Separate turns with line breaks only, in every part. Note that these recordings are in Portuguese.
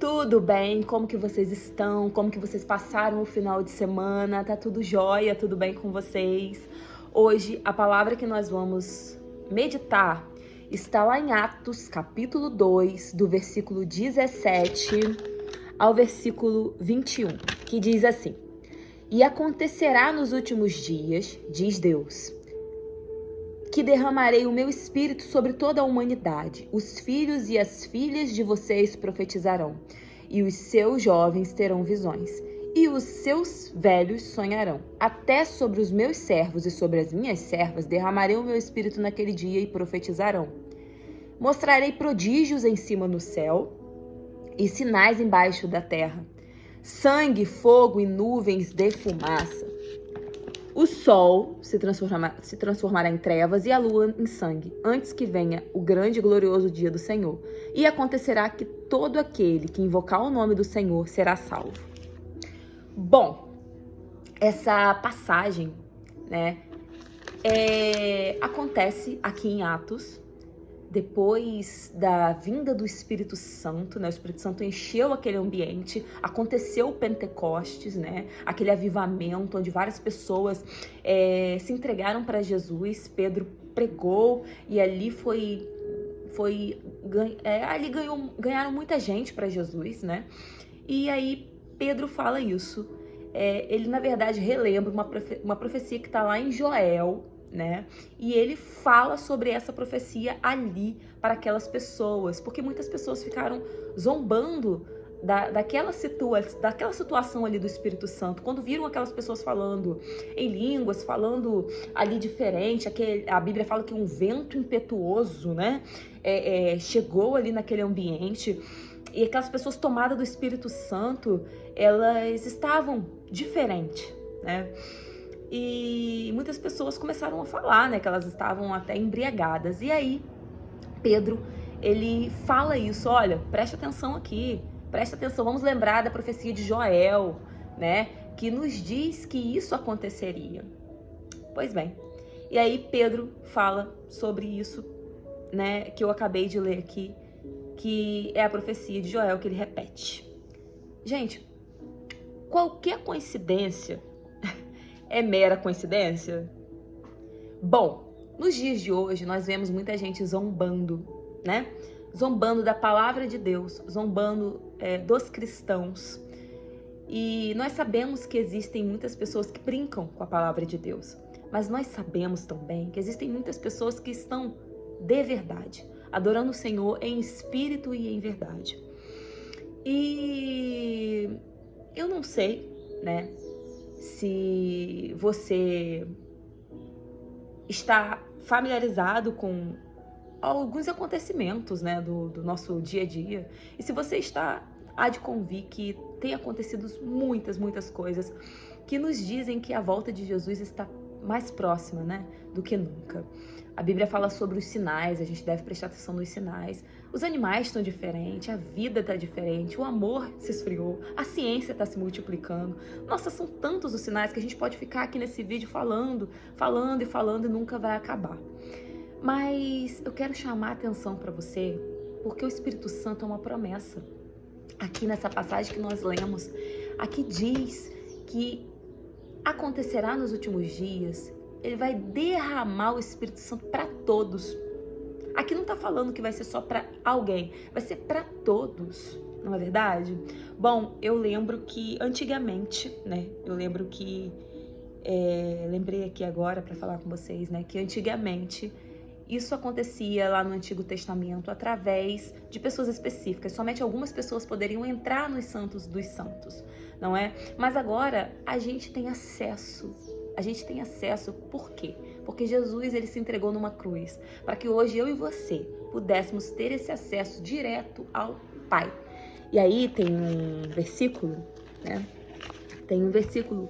Tudo bem? Como que vocês estão? Como que vocês passaram o final de semana? Tá tudo jóia? Tudo bem com vocês? Hoje, a palavra que nós vamos meditar está lá em Atos, capítulo 2, do versículo 17 ao versículo 21, que diz assim: E acontecerá nos últimos dias, diz Deus, que derramarei o meu espírito sobre toda a humanidade. Os filhos e as filhas de vocês profetizarão, e os seus jovens terão visões, e os seus velhos sonharão. Até sobre os meus servos e sobre as minhas servas derramarei o meu espírito naquele dia e profetizarão. Mostrarei prodígios em cima no céu e sinais embaixo da terra: sangue, fogo e nuvens de fumaça. O sol se transformará em trevas e a lua em sangue, antes que venha o grande e glorioso dia do Senhor. E acontecerá que todo aquele que invocar o nome do Senhor será salvo. Bom, essa passagem, acontece aqui em Atos, depois da vinda do Espírito Santo, o Espírito Santo encheu aquele ambiente, aconteceu o Pentecostes, aquele avivamento onde várias pessoas se entregaram para Jesus. Pedro pregou e ali ganharam muita gente para Jesus, E aí Pedro fala isso, ele na verdade relembra uma profecia que está lá em Joel, E ele fala sobre essa profecia ali para aquelas pessoas, porque muitas pessoas ficaram zombando daquela situação ali do Espírito Santo, quando viram aquelas pessoas falando em línguas, falando ali diferente. A Bíblia fala que um vento impetuoso, chegou ali naquele ambiente, e aquelas pessoas tomadas do Espírito Santo, elas estavam diferentes, E muitas pessoas começaram a falar, que elas estavam até embriagadas. E aí, Pedro, ele fala isso: olha, presta atenção aqui, presta atenção, vamos lembrar da profecia de Joel, que nos diz que isso aconteceria. Pois bem, e aí Pedro fala sobre isso, que eu acabei de ler aqui, que é a profecia de Joel que ele repete. Gente, qualquer coincidência é mera coincidência? Bom, nos dias de hoje nós vemos muita gente zombando, Zombando da palavra de Deus, zombando dos cristãos. E nós sabemos que existem muitas pessoas que brincam com a palavra de Deus, mas nós sabemos também que existem muitas pessoas que estão de verdade, adorando o Senhor em espírito e em verdade. E eu não sei, se você está familiarizado com alguns acontecimentos, do nosso dia a dia, e se você há de convir que tem acontecido muitas coisas que nos dizem que a volta de Jesus está mais próxima, do que nunca. A Bíblia fala sobre os sinais, a gente deve prestar atenção nos sinais. Os animais estão diferentes, a vida está diferente, o amor se esfriou, a ciência está se multiplicando. Nossa, são tantos os sinais que a gente pode ficar aqui nesse vídeo falando e nunca vai acabar. Mas eu quero chamar a atenção para você, porque o Espírito Santo é uma promessa. Aqui nessa passagem que nós lemos, aqui diz que acontecerá nos últimos dias. Ele vai derramar o Espírito Santo para todos. Aqui não está falando que vai ser só para alguém, vai ser para todos, não é verdade? Bom, eu lembro que antigamente, lembrei aqui agora para falar com vocês, que antigamente isso acontecia lá no Antigo Testamento através de pessoas específicas. Somente algumas pessoas poderiam entrar nos santos dos santos, não é? Mas agora a gente tem acesso. Por quê? Porque Jesus, ele se entregou numa cruz para que hoje eu e você pudéssemos ter esse acesso direto ao Pai. E aí tem um versículo, Tem um versículo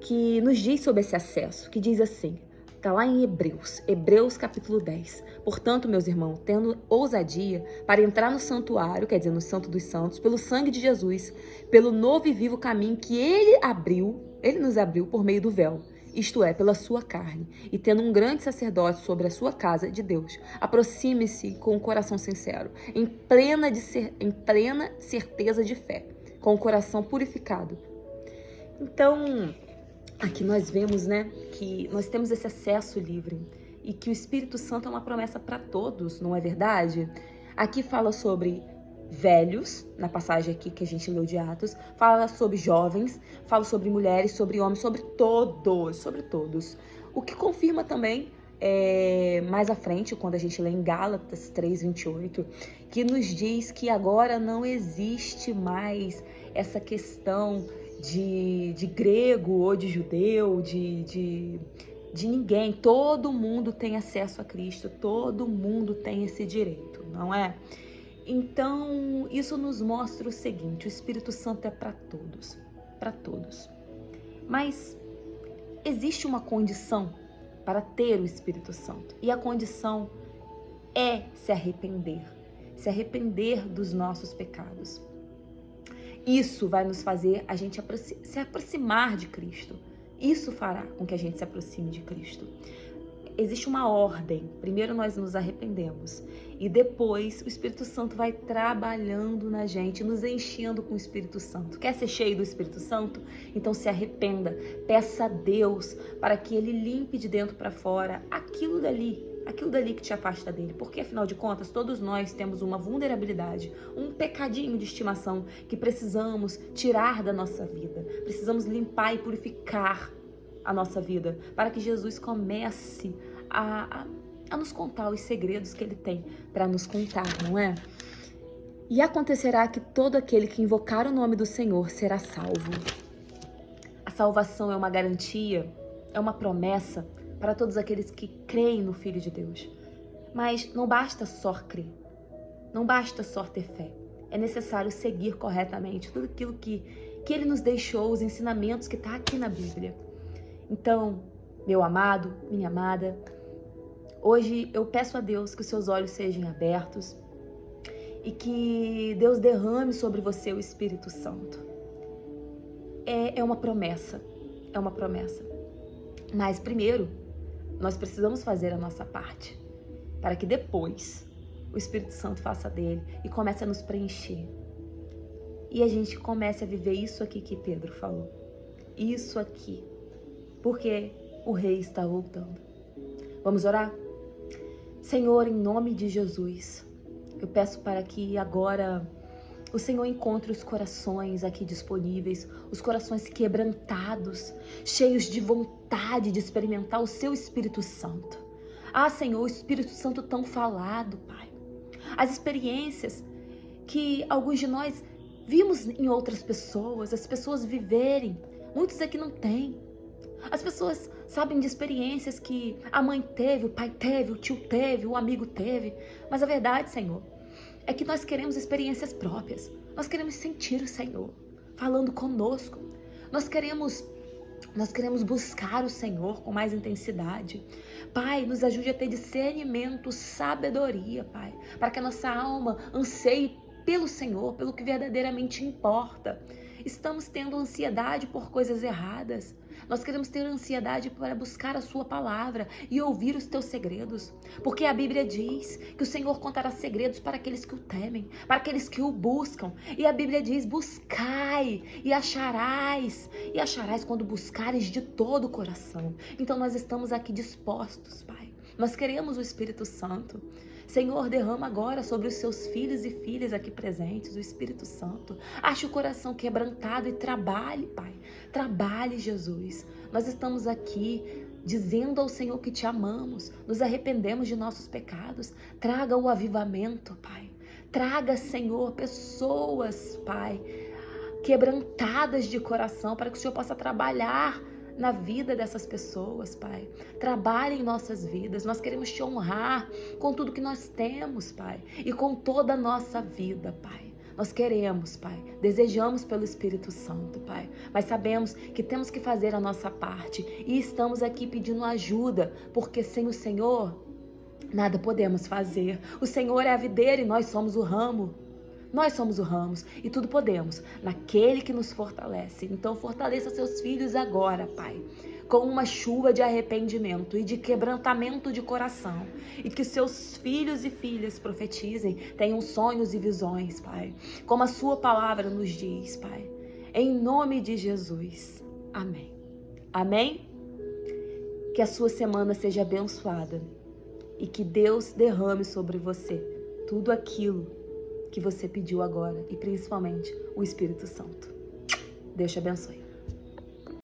que nos diz sobre esse acesso, que diz assim, está lá em Hebreus capítulo 10. Portanto, meus irmãos, tendo ousadia para entrar no santuário, quer dizer, no Santo dos Santos, pelo sangue de Jesus, pelo novo e vivo caminho que ele nos abriu por meio do véu, isto é, pela sua carne, e tendo um grande sacerdote sobre a sua casa de Deus, aproxime-se com o coração sincero, em plena certeza de fé, com o coração purificado. Então, aqui nós vemos, que nós temos esse acesso livre e que o Espírito Santo é uma promessa para todos, não é verdade? Aqui fala sobre velhos, na passagem aqui que a gente leu de Atos, fala sobre jovens, fala sobre mulheres, sobre homens, sobre todos. O que confirma também, mais à frente, quando a gente lê em Gálatas 3:28, que nos diz que agora não existe mais essa questão de grego ou de judeu, de ninguém. Todo mundo tem acesso a Cristo, todo mundo tem esse direito, não é? Então, isso nos mostra o seguinte: o Espírito Santo é para todos. Mas existe uma condição para ter o Espírito Santo, e a condição é se arrepender dos nossos pecados. Isso vai nos fazer a gente se aproximar de Cristo. Isso fará com que a gente se aproxime de Cristo. Existe uma ordem. Primeiro nós nos arrependemos e depois o Espírito Santo vai trabalhando na gente, nos enchendo com o Espírito Santo. Quer ser cheio do Espírito Santo? Então se arrependa. Peça a Deus para que Ele limpe de dentro para fora aquilo dali que te afasta dele, porque afinal de contas todos nós temos uma vulnerabilidade, um pecadinho de estimação que precisamos tirar da nossa vida, precisamos limpar e purificar a nossa vida, para que Jesus comece a nos contar os segredos que Ele tem para nos contar, não é? E acontecerá que todo aquele que invocar o nome do Senhor será salvo. A salvação é uma garantia, é uma promessa para todos aqueles que creem no Filho de Deus. Mas não basta só crer, não basta só ter fé. É necessário seguir corretamente tudo aquilo que Ele nos deixou, os ensinamentos que está aqui na Bíblia. Então, meu amado, minha amada, hoje eu peço a Deus que os seus olhos sejam abertos e que Deus derrame sobre você o Espírito Santo. É uma promessa, Mas primeiro, nós precisamos fazer a nossa parte, para que depois o Espírito Santo faça dele e comece a nos preencher. E a gente comece a viver isso aqui que Pedro falou. Isso aqui. Porque o Rei está voltando. Vamos orar? Senhor, em nome de Jesus, eu peço para que agora o Senhor encontre os corações aqui disponíveis, os corações quebrantados, cheios de vontade de experimentar o seu Espírito Santo. Ah, Senhor, o Espírito Santo tão falado, Pai. As experiências que alguns de nós vimos em outras pessoas, as pessoas viverem, muitos aqui não têm. As pessoas sabem de experiências que a mãe teve, o pai teve, o tio teve, o amigo teve. Mas a verdade, Senhor, é que nós queremos experiências próprias. Nós queremos sentir o Senhor falando conosco. Nós queremos buscar o Senhor com mais intensidade. Pai, nos ajude a ter discernimento, sabedoria, Pai, para que a nossa alma anseie pelo Senhor, pelo que verdadeiramente importa. Estamos tendo ansiedade por coisas erradas. Nós queremos ter ansiedade para buscar a sua palavra e ouvir os teus segredos. Porque a Bíblia diz que o Senhor contará segredos para aqueles que o temem, para aqueles que o buscam. E a Bíblia diz: buscai e acharás. E acharás quando buscares de todo o coração. Então nós estamos aqui dispostos, Pai. Nós queremos o Espírito Santo. Senhor, derrama agora sobre os seus filhos e filhas aqui presentes o Espírito Santo. Ache o coração quebrantado e trabalhe, Pai. Trabalhe, Jesus. Nós estamos aqui dizendo ao Senhor que te amamos, nos arrependemos de nossos pecados. Traga o avivamento, Pai. Traga, Senhor, pessoas, Pai, quebrantadas de coração, para que o Senhor possa trabalhar na vida dessas pessoas, Pai. Trabalhe em nossas vidas. Nós queremos te honrar com tudo que nós temos, Pai, e com toda a nossa vida, Pai. Nós queremos, Pai, desejamos pelo Espírito Santo, Pai, mas sabemos que temos que fazer a nossa parte e estamos aqui pedindo ajuda, porque sem o Senhor nada podemos fazer. O Senhor é a videira e nós somos o ramo. Nós somos o ramos e tudo podemos naquele que nos fortalece. Então fortaleça seus filhos agora, Pai, com uma chuva de arrependimento e de quebrantamento de coração. E que seus filhos e filhas profetizem, tenham sonhos e visões, Pai, como a sua palavra nos diz, Pai. Em nome de Jesus. Amém. Amém? Que a sua semana seja abençoada e que Deus derrame sobre você tudo aquilo que você pediu agora e principalmente o Espírito Santo. Deus te abençoe.